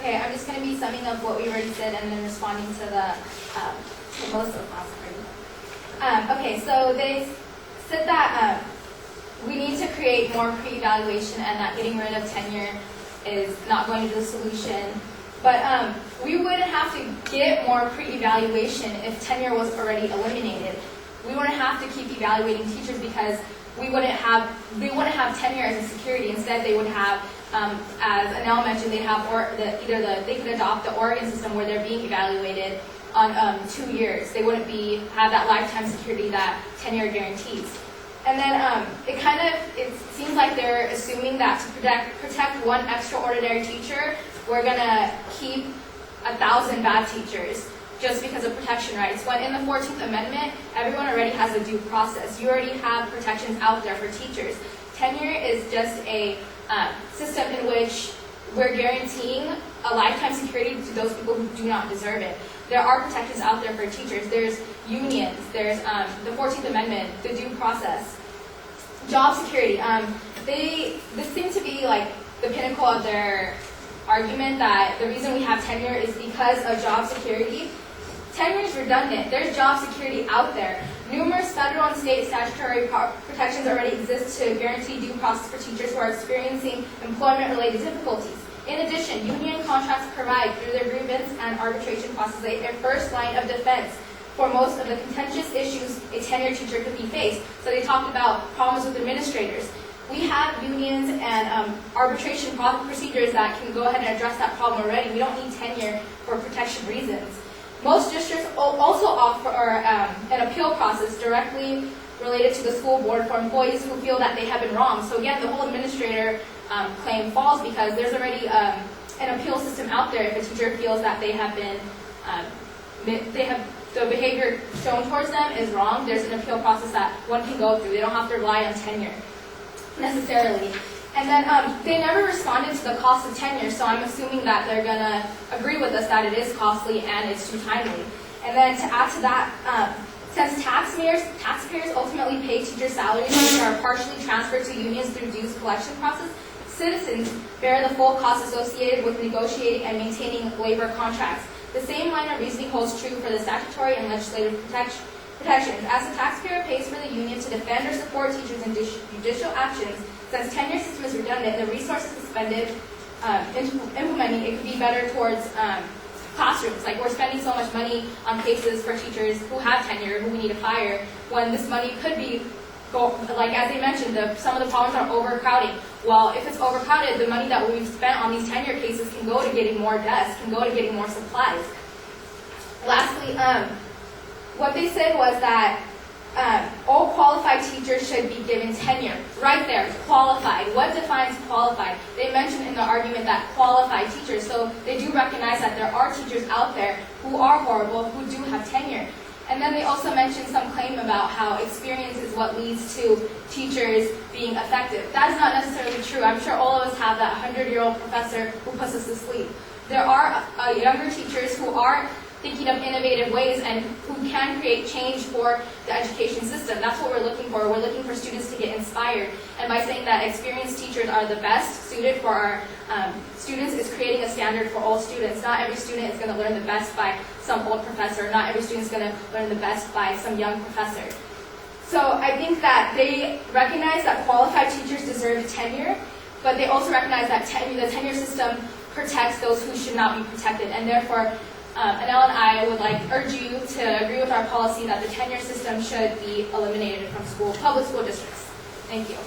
Okay, I'm just going to be summing up what we already said and then responding to most of the class already. Okay, so they said that we need to create more pre-evaluation and that getting rid of tenure is not going to be the solution. But we wouldn't have to get more pre-evaluation if tenure was already eliminated. We wouldn't have to keep evaluating teachers because they wouldn't have tenure as a security. Instead, they would have, as Anel mentioned, they could adopt the Oregon system where they're being evaluated on 2 years. They wouldn't have that lifetime security that tenure guarantees. And then it seems like they're assuming that to protect one extraordinary teacher, we're gonna keep 1,000 bad teachers just because of protection rights. When in the 14th Amendment, everyone already has a due process. You already have protections out there for teachers. Tenure is just a system in which we're guaranteeing a lifetime security to those people who do not deserve it. There are protections out there for teachers. There's unions, there's the 14th Amendment, the due process. Job security. This seems to be like the pinnacle of their argument that the reason we have tenure is because of job security. Tenure is redundant. There's job security out there. Numerous federal and state statutory protections already exist to guarantee due process for teachers who are experiencing employment-related difficulties. In addition, union contracts provide, through their grievance and arbitration process, a first line of defense for most of the contentious issues a tenure teacher could be faced. So they talked about problems with administrators. We have unions and arbitration procedures that can go ahead and address that problem already. We don't need tenure for protection reasons. Most districts also offer an appeal process directly related to the school board for employees who feel that they have been wrong. So again, the whole administrator claim falls because there's already an appeal system out there if a teacher feels that they have been, the behavior shown towards them is wrong. There's an appeal process that one can go through. They don't have to rely on tenure necessarily. And then they never responded to the cost of tenure, so I'm assuming that they're going to agree with us that it is costly and it's too timely. And then to add to that, since taxpayers ultimately pay teacher salaries which are partially transferred to unions through dues collection process, citizens bear the full cost associated with negotiating and maintaining labor contracts. The same line of reasoning holds true for the statutory and legislative protections. As the taxpayer pays for the union to defend or support teachers in judicial actions, since tenure system is redundant and the resources expended implementing it could be better towards classrooms. Like we're spending so much money on cases for teachers who have tenure, who we need to fire, when this money could be, like as they mentioned, some of the problems are overcrowding. Well, if it's overcrowded, the money that we've spent on these tenure cases can go to getting more desks, can go to getting more supplies. Lastly, what they said was that all qualified teachers should be given tenure. Right there, qualified. What defines qualified? They mentioned in the argument that qualified teachers, so they do recognize that there are teachers out there who are horrible, who do have tenure. And then they also mentioned some claim about how experience is what leads to teachers being effective. That is not necessarily true. I'm sure all of us have that 100-year-old professor who puts us to sleep. There are younger teachers who are thinking of innovative ways and who can create change for the education system. That's what we're looking for. We're looking for students to get inspired. And by saying that experienced teachers are the best suited for our students is creating a standard for all students. Not every student is going to learn the best by some old professor. Not every student is going to learn the best by some young professor. So I think that they recognize that qualified teachers deserve tenure, but they also recognize that the tenure system protects those who should not be protected, and therefore Anel and I would urge you to agree with our policy that the tenure system should be eliminated from public school districts. Thank you.